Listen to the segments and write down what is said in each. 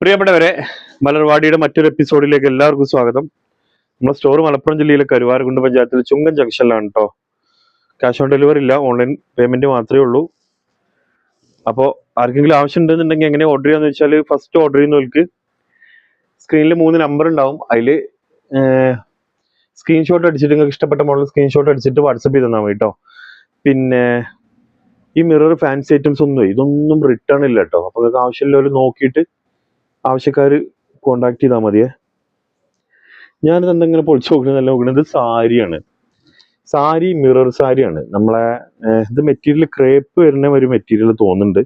പ്രിയപ്പെട്ടവരെ, മലർവാടിയുടെ മറ്റൊരു എപ്പിസോഡിലേക്ക് എല്ലാവർക്കും സ്വാഗതം. നമ്മുടെ സ്റ്റോർ മലപ്പുറം ജില്ലയിലെ കരുവാരക്കുണ്ട് പഞ്ചായത്തിൽ ചുങ്കൻ ജംഗ്ഷനിലാണ് കേട്ടോ. ക്യാഷ് ഓൺ ഡെലിവറി ഇല്ല, ഓൺലൈൻ പേയ്മെന്റ് മാത്രമേ ഉള്ളൂ. അപ്പോൾ ആർക്കെങ്കിലും ആവശ്യം ഉണ്ടെന്നുണ്ടെങ്കിൽ എങ്ങനെ ഓർഡർ ചെയ്യാന്ന് വെച്ചാൽ, ഫസ്റ്റ് ഓർഡർ ചെയ്യുന്നവർക്ക് സ്ക്രീനിൽ 3 നമ്പർ ഉണ്ടാവും. അതിൽ സ്ക്രീൻഷോട്ട് അടിച്ചിട്ട് നിങ്ങൾക്ക് ഇഷ്ടപ്പെട്ട മോഡൽ സ്ക്രീൻഷോട്ട് അടിച്ചിട്ട് വാട്സപ്പ് ചെയ്ത് തന്നാൽ മതി കേട്ടോ. പിന്നെ ഈ മിറർ ഫാൻസി ഐറ്റംസ് ഒന്നും ഇതൊന്നും റിട്ടേൺ ഇല്ല കേട്ടോ. അപ്പോൾ നിങ്ങൾക്ക് ആവശ്യമില്ലവർ നോക്കിയിട്ട് ആവശ്യക്കാർ കോണ്ടാക്ട് ചെയ്താൽ മതിയേ. ഞാനിത് എന്തെങ്കിലും പൊളിച്ചു നോക്കുന്നത് സാരിയാണ്. സാരി മിറർ സാരിയാണ്. നമ്മളെ ഇത് മെറ്റീരിയൽ ക്രേപ്പ് വരുന്ന ഒരു മെറ്റീരിയൽ തോന്നുന്നുണ്ട്.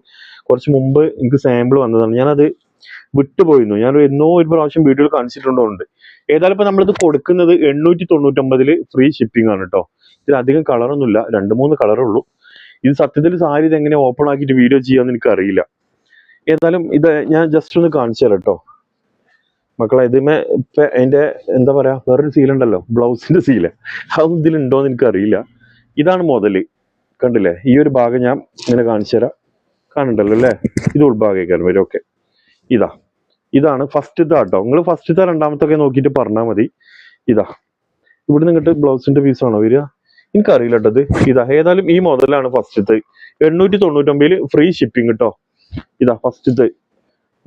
കുറച്ച് മുമ്പ് എനിക്ക് സാമ്പിൾ വന്നതാണ്, ഞാനത് വിട്ടുപോയിരുന്നു. ഞാൻ എന്നോ ഒരു പ്രാവശ്യം വീഡിയോയിൽ കാണിച്ചിട്ടുണ്ടോണ്ട്. ഏതായാലും ഇപ്പൊ നമ്മളിത് കൊടുക്കുന്നത് 899 ഫ്രീ ഷിപ്പിംഗ് ആണ് കേട്ടോ. ഇതിൽ അധികം കളറൊന്നുമില്ല, 2-3 കളറുള്ളൂ. ഇത് സത്യത്തിൽ സാരി ഇത് എങ്ങനെ ഓപ്പൺ ആക്കിയിട്ട് വീഡിയോ ചെയ്യാന്ന് എനിക്ക് അറിയില്ല. ഏതായാലും ഇത് ഞാൻ ജസ്റ്റ് ഒന്ന് കാണിച്ചു തരാം കേട്ടോ മക്കളെ. ഇതിമേ ഇപ്പൊ അതിന്റെ എന്താ പറയാ, വേറൊരു സീലുണ്ടല്ലോ, ബ്ലൗസിന്റെ സീല്, അതൊന്നും ഇതിലുണ്ടോന്ന് എനിക്ക് അറിയില്ല. ഇതാണ് മുതല്, കണ്ടില്ലേ? ഈ ഒരു ഭാഗം ഞാൻ ഇങ്ങനെ കാണിച്ചു തരാം. കാണുന്നുണ്ടല്ലോ അല്ലേ? ഇത് ഉൾഭാഗം വരും. ഓക്കെ, ഇതാണ് ഫസ്റ്റത്തെ കേട്ടോ. നിങ്ങൾ ഫസ്റ്റത്തെ രണ്ടാമത്തെ നോക്കിയിട്ട് പറഞ്ഞാൽ മതി. ഇവിടെ നിന്നിട്ട് ബ്ലൗസിന്റെ പീസാണോ വരിക എനിക്കറിയില്ല കേട്ടോ. ഇത് ഏതായാലും ഈ മുതലാണ് ഫസ്റ്റത്തെ. 899 ഫ്രീ ഷിപ്പിംഗ് കേട്ടോ. ഫസ്റ്റത്തെ.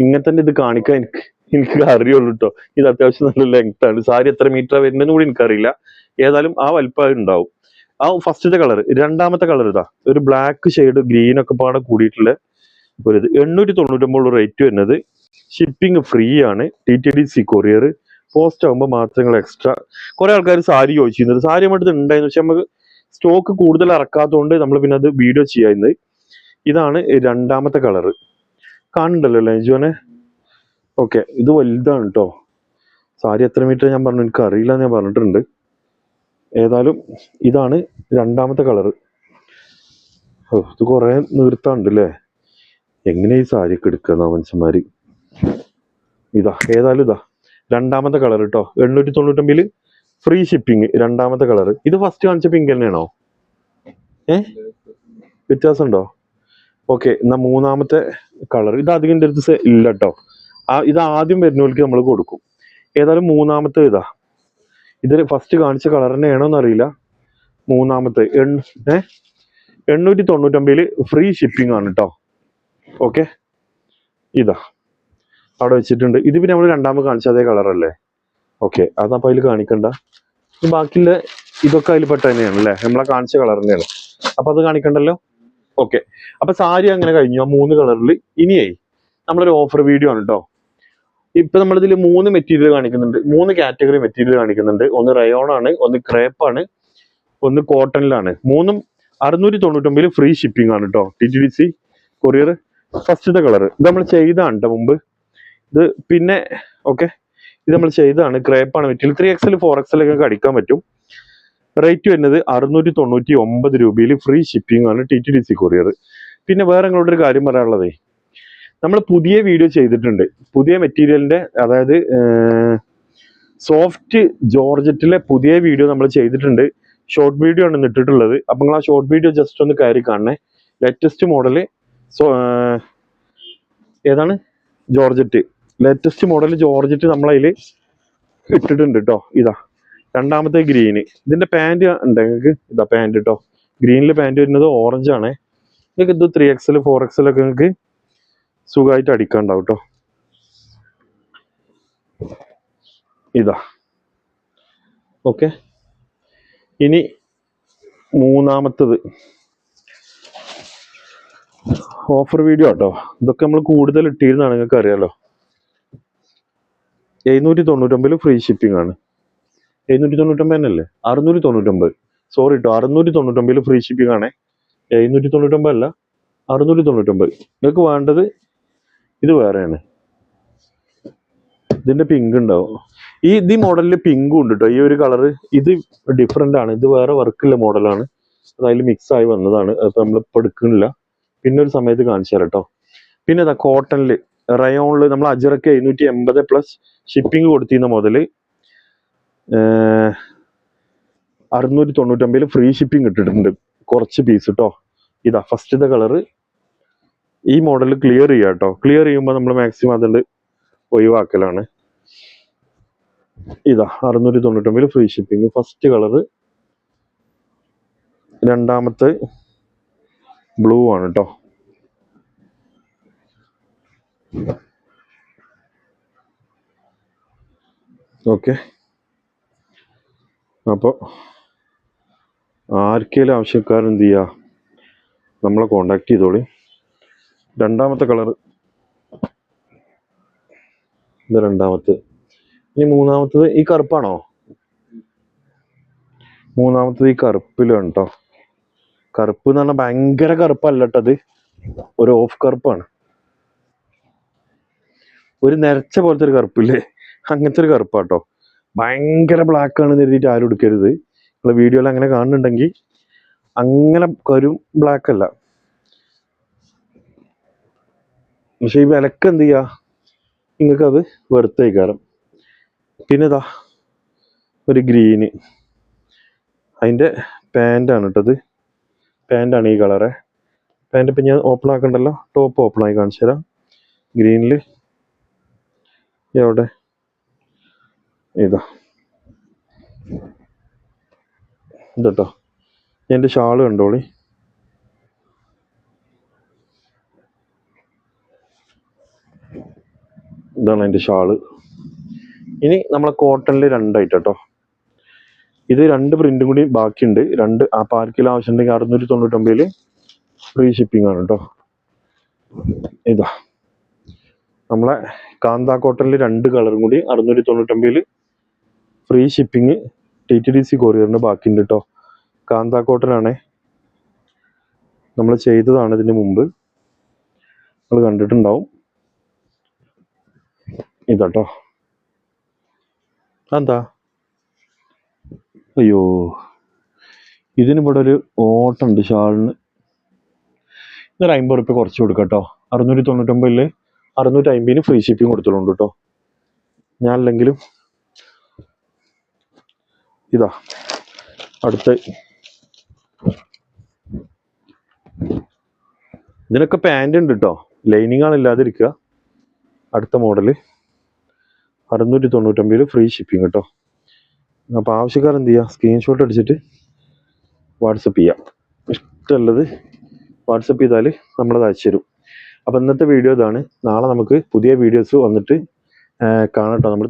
ഇങ്ങനെ തന്നെ ഇത് കാണിക്കാൻ എനിക്ക് അറിയുള്ളൂ കേട്ടോ. ഇത് അത്യാവശ്യം നല്ല ലെങ്ത് ആണ്. സാരി എത്ര മീറ്റർ വരുന്നതെന്ന് കൂടി എനിക്കറിയില്ല. ഏതായാലും ആ വലിപ്പം ഉണ്ടാവും. ആ ഫസ്റ്റത്തെ കളർ. രണ്ടാമത്തെ കളർ ഒരു ബ്ലാക്ക് ഷെയ്ഡ് ഗ്രീൻ ഒക്കെ പാടെ കൂടിയിട്ടുള്ള ഒരു 899 റേറ്റ് വരുന്നത്. ഷിപ്പിംഗ് ഫ്രീ ആണ്. TTDC courier. പോസ്റ്റ് ആകുമ്പോൾ മാത്രങ്ങൾ എക്സ്ട്രാ. കുറെ ആൾക്കാർ സാരി ചോദിച്ചിരുന്നത്, സാരി നമ്മുടെ ഉണ്ടായിരുന്നു, പക്ഷെ നമുക്ക് സ്റ്റോക്ക് കൂടുതൽ ഇറക്കാത്തതുകൊണ്ട് നമ്മൾ പിന്നെ അത് വീഡിയോ ചെയ്യുന്നത്. ഇതാണ് രണ്ടാമത്തെ കളറ്. കാണുന്നുണ്ടല്ലോ അല്ലേ ജോനെ? ഓക്കെ, ഇത് വലുതാണ് കേട്ടോ. സാരി എത്ര മീറ്റർ ഞാൻ പറഞ്ഞു എനിക്ക് അറിയില്ല എന്ന് ഞാൻ പറഞ്ഞിട്ടുണ്ട്. ഏതായാലും ഇതാണ് രണ്ടാമത്തെ കളറ്. ഇത് കുറെ നീർത്താണ്ട് അല്ലേ? എങ്ങനെ ഈ സാരിയൊക്കെ എടുക്കുന്ന മനുഷ്യന്മാര്. ഏതായാലും രണ്ടാമത്തെ കളർ കേട്ടോ. 899 ഫ്രീ ഷിപ്പിംഗ്. രണ്ടാമത്തെ കളർ. ഇത് ഫസ്റ്റ് കാണിച്ച പിങ്ക് തന്നെയാണോ? വ്യത്യാസം ഉണ്ടോ? ഓക്കെ, എന്നാ മൂന്നാമത്തെ കളർ. ഇത് അധികം എൻ്റെ അടുത്ത് ഇല്ല കേട്ടോ. ഇത് ആദ്യം വരുന്നവർക്ക് നമ്മൾ കൊടുക്കും. ഏതായാലും മൂന്നാമത്തെ ഇത് ഫസ്റ്റ് കാണിച്ച കളർ തന്നെയാണോ എന്നറിയില്ല. മൂന്നാമത്തെ 899 ഫ്രീ ഷിപ്പിംഗ് ആണ് കേട്ടോ. ഓക്കെ, അവിടെ വെച്ചിട്ടുണ്ട്. ഇത് പിന്നെ നമ്മൾ രണ്ടാമത് കാണിച്ച അതേ കളറല്ലേ? ഓക്കെ, അതപ്പോൾ അതിൽ കാണിക്കണ്ട. ബാക്കിയുള്ള ഇതൊക്കെ അതിൽ പെട്ട തന്നെയാണ് അല്ലേ? നമ്മളെ കാണിച്ച കളർ തന്നെയാണ്, അപ്പൊ അത് കാണിക്കണ്ടല്ലോ. ഓക്കെ, അപ്പൊ സാരി അങ്ങനെ കഴിഞ്ഞു ആ 3 കളറിൽ. ഇനിയായി നമ്മളൊരു ഓഫർ വീഡിയോ ആണ് കേട്ടോ. ഇപ്പൊ നമ്മളിതിൽ 3 മെറ്റീരിയൽ കാണിക്കുന്നുണ്ട്, 3 കാറ്റഗറി മെറ്റീരിയൽ കാണിക്കുന്നുണ്ട്. ഒന്ന് റയോൺ ആണ്, ഒന്ന് ക്രേപ്പ് ആണ്, ഒന്ന് കോട്ടണിലാണ്. 3ഉം 699 ഫ്രീ ഷിപ്പിംഗ് ആണ് കേട്ടോ. TTDC courier. ഫസ്റ്റത്തെ കളർ ഇത് നമ്മൾ ചെയ്താണ് കേട്ടോ മുമ്പ്. ഇത് പിന്നെ ഓക്കെ, ഇത് നമ്മൾ ചെയ്താണ്. ക്രേപ്പാണ് മെറ്റീരിയൽ. 3XL 4XL ഒക്കെ അടിക്കാൻ പറ്റും. റേറ്റ് വരുന്നത് 699 രൂപയിൽ ഫ്രീ ഷിപ്പിംഗ് ആണ് TTDC കൊറിയർ. പിന്നെ വേറെ നിങ്ങളോട് ഒരു കാര്യം പറയാനുള്ളതേ, നമ്മൾ പുതിയ വീഡിയോ ചെയ്തിട്ടുണ്ട്. പുതിയ മെറ്റീരിയലിന്റെ, അതായത് സോഫ്റ്റ് ജോർജറ്റിലെ പുതിയ വീഡിയോ നമ്മൾ ചെയ്തിട്ടുണ്ട്. ഷോർട്ട് വീഡിയോ ആണ് ഇട്ടിട്ടുള്ളത്. അപ്പൊ നിങ്ങൾ ആ ഷോർട്ട് വീഡിയോ ജസ്റ്റ് ഒന്ന് കയറി കാണണേ. ലേറ്റസ്റ്റ് മോഡല് ഏതാണ്? ജോർജറ്റ്. ലേറ്റസ്റ്റ് മോഡൽ ജോർജറ്റ് നമ്മളതിൽ ഇട്ടിട്ടുണ്ട് കേട്ടോ. രണ്ടാമത്തെ ഗ്രീന്. ഇതിന്റെ പാന്റ് ഉണ്ട് നിങ്ങൾക്ക്. പാന്റ് കേട്ടോ. ഗ്രീനിൽ പാന്റ് വരുന്നത് ഓറഞ്ച് ആണ്. നിങ്ങൾക്ക് ഇത് 3XL 4XL ഒക്കെ നിങ്ങൾക്ക് സുഖമായിട്ട് അടിക്കാണ്ടാവും കേട്ടോ. ഓക്കെ, ഇനി മൂന്നാമത്തത് ഓഫർ വീഡിയോ കേട്ടോ. ഇതൊക്കെ നമ്മൾ കൂടുതൽ ഇട്ടിരുന്നാണ്, നിങ്ങൾക്ക് അറിയാലോ. 799 ഫ്രീ ഷിപ്പിംഗ് ആണ്. 799 തന്നെയല്ലേ? 699. സോറി കേട്ടോ, 699 ഫ്രീ ഷിപ്പിംഗ് ആണ്. 799 അല്ല, 699. നിങ്ങൾക്ക് വേണ്ടത് ഇത് വേറെയാണ്. ഇതിന്റെ പിങ്ക് ഉണ്ടാവും. ഈ മോഡലില് പിങ്കും ഉണ്ട് കേട്ടോ. ഈ ഒരു കളറ് ഇത് ഡിഫറെന്റ് ആണ്. ഇത് വേറെ വർക്കുള്ള മോഡലാണ്. അത് അതിൽ മിക്സ് ആയി വന്നതാണ്. അത് നമ്മളിപ്പോൾ എടുക്കുന്നില്ല, പിന്നെ ഒരു സമയത്ത് കാണിച്ചു തരാം കേട്ടോ. പിന്നെ കോട്ടണില് റയോണില് നമ്മൾ അജറക്ക് 780 പ്ലസ് ഷിപ്പിംഗ് കൊടുത്തിരുന്ന മുതല് 699 ഫ്രീ ഷിപ്പിംഗ് ഇട്ടിട്ടുണ്ട്. കുറച്ച് പീസ് കേട്ടോ. ഫസ്റ്റത്തെ കളറ്. ഈ മോഡൽ ക്ലിയർ ചെയ്യാം കേട്ടോ. ക്ലിയർ ചെയ്യുമ്പോൾ നമ്മൾ മാക്സിമം അതുകൊണ്ട് ഒഴിവാക്കലാണ്. ഇതാ 699 ഫ്രീ ഷിപ്പിംഗ്. ഫസ്റ്റ് കളറ്, രണ്ടാമത്തെ ബ്ലൂ ആണ് കേട്ടോ. ഓക്കെ, അപ്പോൾ ആർക്കെങ്കിലും ആവശ്യക്കാരെന്ത് ചെയ്യുക, നമ്മളെ കോണ്ടാക്ട് ചെയ്തോളി. രണ്ടാമത്തെ കളർ ഇത്, രണ്ടാമത്തെ. ഇനി മൂന്നാമത്തത് ഈ കറുപ്പാണോ? മൂന്നാമത്തത് ഈ കറുപ്പിലാണ് കേട്ടോ. കറുപ്പ് എന്ന് പറഞ്ഞാൽ ഭയങ്കര കറുപ്പല്ല കേട്ടോ, അത് ഒരു ഓഫ് കറുപ്പാണ്. ഒരു നരച്ച പോലത്തെ ഒരു കറുപ്പില്ലേ, അങ്ങനത്തെ ഒരു കറുപ്പാട്ടോ. ഭയങ്കര ബ്ലാക്ക് ആണെന്ന് എഴുതിയിട്ട് ആരും എടുക്കരുത്. നിങ്ങൾ വീഡിയോയിൽ അങ്ങനെ കാണുന്നുണ്ടെങ്കിൽ അങ്ങനെ ബ്ലാക്ക് അല്ല. പക്ഷെ ഈ വിലക്ക് എന്ത് ചെയ്യുക, നിങ്ങൾക്കത് വെറുത്തേക്കാരം. പിന്നെ ഇതാ ഒരു ഗ്രീന്, അതിൻ്റെ പാൻ്റാണ് കേട്ടത്. പാൻ്റാണ് ഈ കളറ്. പാൻ്റ് ഇപ്പം ഞാൻ ഓപ്പൺ ആക്കണ്ടല്ലോ, ടോപ്പ് ഓപ്പൺ ആയി കാണിച്ചു തരാം. ഗ്രീനിൽ എവിടെ, ഇതാ ഇതട്ടോ. എൻ്റെ ഷാള് കണ്ടോളി. ഇതാണ് എൻ്റെ ഷാള്. ഇനി നമ്മളെ കോട്ടണിൽ രണ്ടായിട്ട് കേട്ടോ. ഇത് 2 പ്രിന്റും കൂടി ബാക്കിയുണ്ട്. അപ്പോൾ ആർക്കെങ്കിലും ആവശ്യമുണ്ടെങ്കിൽ 699 ഫ്രീ ഷിപ്പിംഗ് ആണ് കേട്ടോ. ഇതാ നമ്മളെ കാന്ത കോട്ടണിൽ 2 കളറും കൂടി 699 ഫ്രീ ഷിപ്പിംഗ്. TTDC കൊറിയറിന് ബാക്കിയുണ്ട് കേട്ടോ. കാന്ത കോട്ടൺ ആണേ, നമ്മൾ ചെയ്തതാണ് ഇതിന് മുമ്പ്, നിങ്ങൾ കണ്ടിട്ടുണ്ടാവും. ഇതാട്ടോ. എന്താ, അയ്യോ, ഇതിന് ഇവിടെ ഒരു ഓട്ടുണ്ട് ഷാളിന്. ഇതൊരു 50 റുപ്യ കുറച്ച് കൊടുക്കാം കേട്ടോ. 699 650 ഫ്രീ ഷിപ്പിംഗ് കൊടുത്തോളുണ്ട് കേട്ടോ. ഞാനല്ലെങ്കിലും ഇതാ അടുത്ത, ഇതിനൊക്കെ പാൻ്റ് ഉണ്ട് കേട്ടോ, ലൈനിങ് ആണ് ഇല്ലാതിരിക്കുക. അടുത്ത മോഡല് 699 ഫ്രീ ഷിപ്പിംഗ് കേട്ടോ. അപ്പോൾ ആവശ്യക്കാർ എന്ത് ചെയ്യുക, സ്ക്രീൻഷോട്ട് അടിച്ചിട്ട് വാട്സപ്പ് ചെയ്യാം. ഇഷ്ടമുള്ളത് വാട്സപ്പ് ചെയ്താൽ നമ്മളത് അയച്ചു തരും. അപ്പോൾ ഇന്നത്തെ വീഡിയോ ഇതാണ്. നാളെ നമുക്ക് പുതിയ വീഡിയോസ് വന്നിട്ട് കാണാം കേട്ടോ. നമ്മൾ